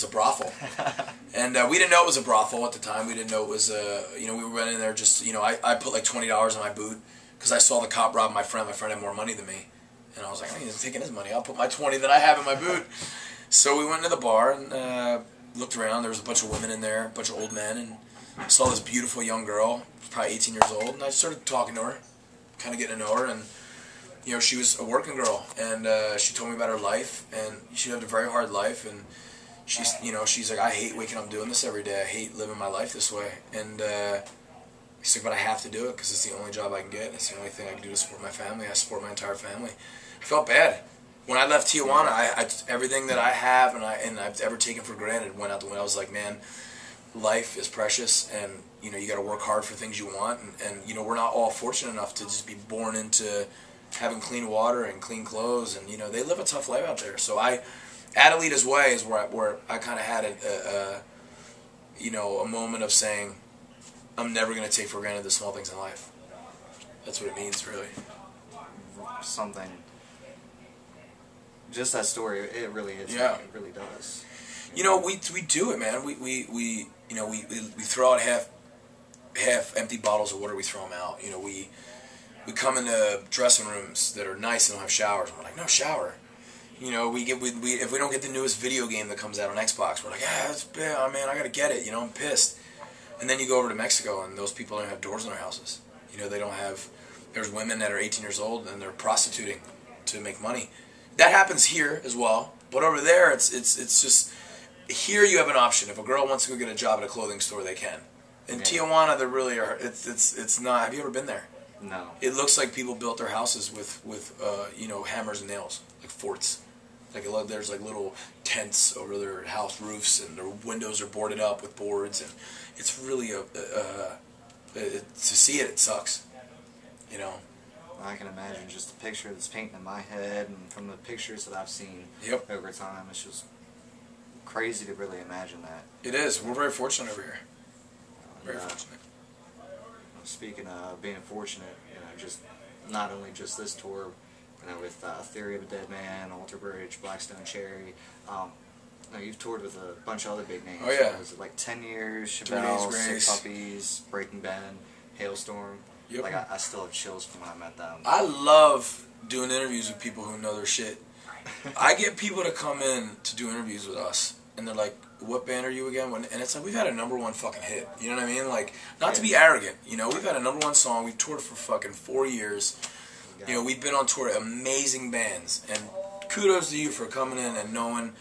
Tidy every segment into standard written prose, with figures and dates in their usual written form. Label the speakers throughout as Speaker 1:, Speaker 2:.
Speaker 1: It's a brothel. And we didn't know it was a brothel at the time. We didn't know it was, you know, we went in there just, you know, I put like $20 in my boot because I saw the cop rob my friend. My friend had more money than me. And I was like, he's taking his money. I'll put my 20 that I have in my boot. So we went into the bar and looked around. There was a bunch of women in there, a bunch of old men, and I saw this beautiful young girl, probably 18 years old, and I started talking to her, kind of getting to know her, and you know, she was a working girl, and she told me about her life, and she had a very hard life, and she's, you know, she's like, I hate waking up doing this every day. I hate living my life this way, and she's like, but I have to do it because it's the only job I can get. It's the only thing I can do to support my family. I support my entire family. I felt bad. When I left Tijuana, I everything that I have and I've ever taken for granted went out the window. I was like, man, life is precious, and you know, you got to work hard for things you want, and you know, we're not all fortunate enough to just be born into having clean water and clean clothes, and you know, they live a tough life out there. So Adelitas way is where I kind of had you know, a moment of saying, I'm never going to take for granted the small things in life. That's what it means, really.
Speaker 2: Something. Just that story, it really is.
Speaker 1: Yeah.
Speaker 2: It really does.
Speaker 1: You know, we do it, man. We you know, we throw out half empty bottles of water. We throw them out. You know, we come into dressing rooms that are nice and don't have showers, and we're like, no shower. You know, if we don't get the newest video game that comes out on Xbox, we're like, it's bad, oh, man, I gotta get it. You know, I'm pissed. And then you go over to Mexico, and those people don't have doors in their houses. You know, they don't have. There's women that are 18 years old and they're prostituting to make money. That happens here as well, but over there, it's just, here you have an option. If a girl wants to go get a job at a clothing store, they can. In Tijuana, there really are. It's not. Have you ever been there?
Speaker 2: No.
Speaker 1: It looks like people built their houses with you know, hammers and nails, like forts. Like there's like little tents over their house roofs, and their windows are boarded up with boards, and it's really to see it sucks. You know.
Speaker 2: I can imagine just the picture that's painting in my head, and from the pictures that I've seen over time, it's just crazy to really imagine that.
Speaker 1: It is. We're very fortunate over here. Very fortunate.
Speaker 2: Speaking of being fortunate, you know, just not only just this tour, you know, with Theory of a Dead Man, Alter Bridge, Blackstone Cherry. You know, you've toured with a bunch of other big names.
Speaker 1: Oh yeah.
Speaker 2: Was it like 10 Years, Chevelle, Sick Puppies, Breaking Ben, Hailstorm?
Speaker 1: Yep.
Speaker 2: Like I still have chills from when I met them.
Speaker 1: I love doing interviews with people who know their shit. I get people to come in to do interviews with us, and they're like, what band are you again? And it's like, we've had a #1 fucking hit. You know what I mean? Like, not to be arrogant, you know, we've had a #1 song. We've toured for fucking 4 years. You know, we've been on tour, amazing bands. And kudos to you for coming in and knowing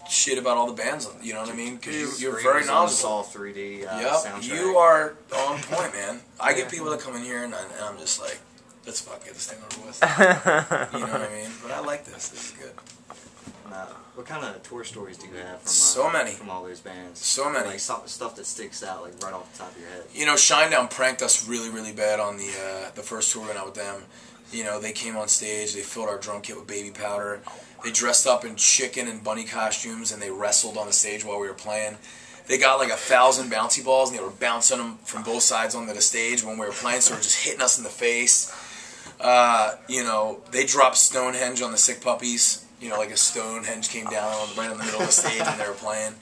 Speaker 1: shit about all the bands, you know what I mean? Because you're very knowledgeable.
Speaker 2: Saw 3D
Speaker 1: soundtrack. You are on point, man. I get people that come in here, and I'm just like, let's fucking get this thing over with. You know what I mean? But I like this. This is good.
Speaker 2: What kind of tour stories do you have from
Speaker 1: so many
Speaker 2: from all those bands?
Speaker 1: So many.
Speaker 2: Like stuff that sticks out, like right off the top of your head.
Speaker 1: You know, Shinedown pranked us really, really bad on the first tour we went out with them. You know, they came on stage, they filled our drum kit with baby powder. They dressed up in chicken and bunny costumes, and they wrestled on the stage while we were playing. They got like 1,000 bouncy balls, and they were bouncing them from both sides onto the stage when we were playing, so they were just hitting us in the face. You know, they dropped Stonehenge on the Sick Puppies. You know, like a Stonehenge came down right in the middle of the stage when they were playing.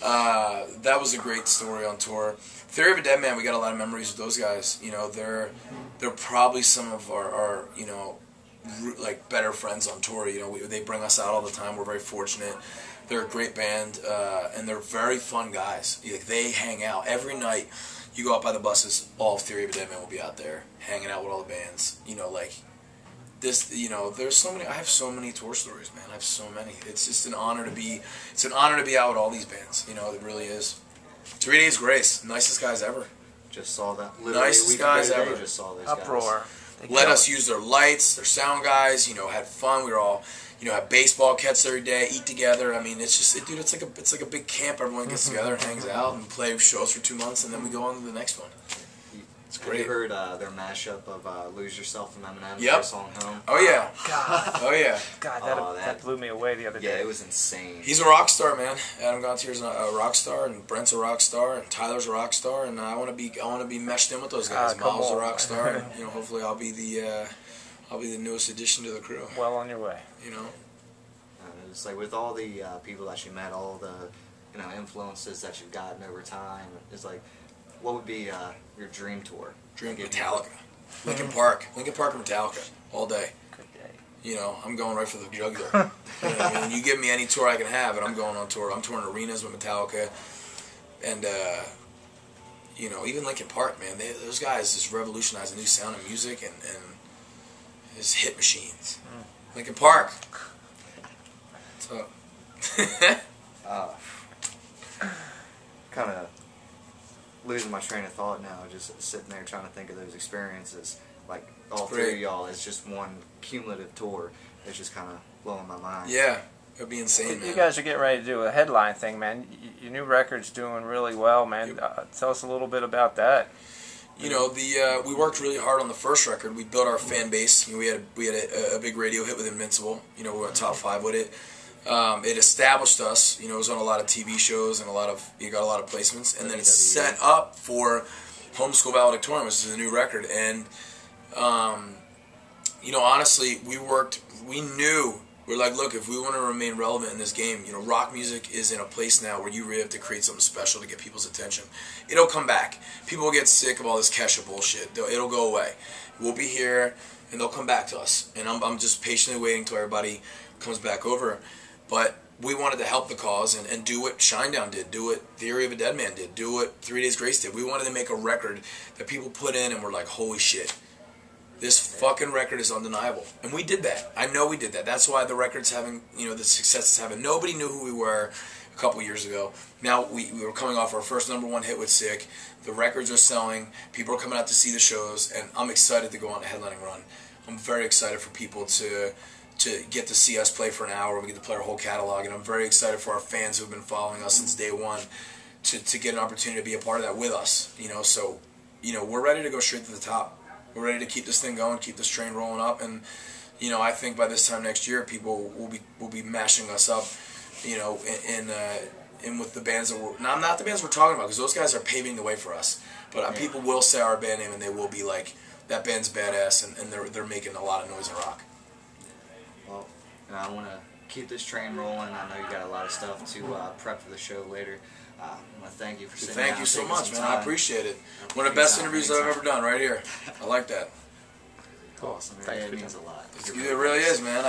Speaker 1: That was a great story on tour. Theory of a Dead Man, we got a lot of memories with those guys. You know, they're probably some of our you know, like better friends on tour. You know, they bring us out all the time. We're very fortunate. They're a great band, and they're very fun guys. Like, they hang out every night. You go out by the buses, all of Theory of a Dead Man will be out there hanging out with all the bands. You know, like this. You know, there's so many. I have so many tour stories, man. I have so many. It's just an honor to be. It's an honor to be out with all these bands. You know, it really is. 3 Days Grace, nicest guys ever.
Speaker 2: Just saw that. Literally
Speaker 1: nicest guys ever.
Speaker 2: Just saw those
Speaker 3: Uproar.
Speaker 2: Guys.
Speaker 1: Let us use their lights, their sound guys. You know, had fun. We were all, you know, have baseball catch every day, eat together. I mean, it's just, dude, it's like a big camp. Everyone gets together and hangs out and play shows for 2 months, and then we go on to the next one. It's great.
Speaker 2: Have you heard their mashup of "Lose Yourself" from Eminem?
Speaker 1: Yep.
Speaker 2: Their song "Home."
Speaker 1: Oh yeah.
Speaker 3: God.
Speaker 1: Oh yeah.
Speaker 3: God, that blew me away the other day.
Speaker 2: Yeah, it was insane.
Speaker 1: He's a rock star, man. Adam Gontier's a rock star, and Brent's a rock star, and Tyler's a rock star, and I want to be meshed in with those guys. Miles a rock star, and you know, hopefully I'll be the newest addition to the crew.
Speaker 3: Well on your way.
Speaker 1: You know.
Speaker 2: just like with all the people that you met, all the influences that you've gotten over time, it's like, what would be your dream tour?
Speaker 1: Dream Metallica, Linkin Park and Metallica all day.
Speaker 3: Good day.
Speaker 1: You know, I'm going right for the jugular. You know what I mean? You give me any tour I can have, and I'm going on tour. I'm touring arenas with Metallica, and you know, even Linkin Park, man. Those guys just revolutionized a new sound of music and his hit machines. Linkin Park. What's up?
Speaker 2: Kind of losing my train of thought now, just sitting there trying to think of those experiences. Like all three of y'all, it's just one cumulative tour. It's just kind of blowing my mind.
Speaker 1: Yeah, it'd be insane, man.
Speaker 3: You guys are getting ready to do a headline thing, man. Your new record's doing really well, man. Tell us a little bit about that.
Speaker 1: You know, we worked really hard on the first record. We built our fan base. You know, we had a big radio hit with Invincible. You know, we went top 5 with it. It established us. You know, it was on a lot of TV shows and you got a lot of placements. And then it's set up for Homeschool Valedictorian, which is a new record. And you know, honestly, we knew. We're like, look, if we want to remain relevant in this game, you know, rock music is in a place now where you really have to create something special to get people's attention. It'll come back. People will get sick of all this Kesha bullshit. It'll go away. We'll be here, and they'll come back to us. And I'm just patiently waiting till everybody comes back over. But we wanted to help the cause and do what Shinedown did, do what Theory of a Dead Man did, do what 3 Days Grace did. We wanted to make a record that people put in and were like, holy shit. This fucking record is undeniable. And we did that. I know we did that. That's why the record's having, you know, the success it's having. Nobody knew who we were a couple years ago. Now we were coming off our first #1 hit with Sick. The records are selling. People are coming out to see the shows. And I'm excited to go on a headlining run. I'm very excited for people to get to see us play for an hour. We get to play our whole catalog. And I'm very excited for our fans who have been following us since day one to get an opportunity to be a part of that with us. You know, so, you know, we're ready to go straight to the top. We're ready to keep this thing going, keep this train rolling up, and you know, I think by this time next year, people will be mashing us up, you know, in with the bands that we're not the bands we're talking about, because those guys are paving the way for us. But people will say our band name, and they will be like, that band's badass, and they're making a lot of noise and rock.
Speaker 2: Well, I want to keep this train rolling. I know you got a lot of stuff to prep for the show later. I want to thank you for sitting down.
Speaker 1: Thank you so much, man. I appreciate it. One of the best interviews I've ever done, right here. I like that.
Speaker 2: Awesome. It means a lot.
Speaker 1: It really is, man.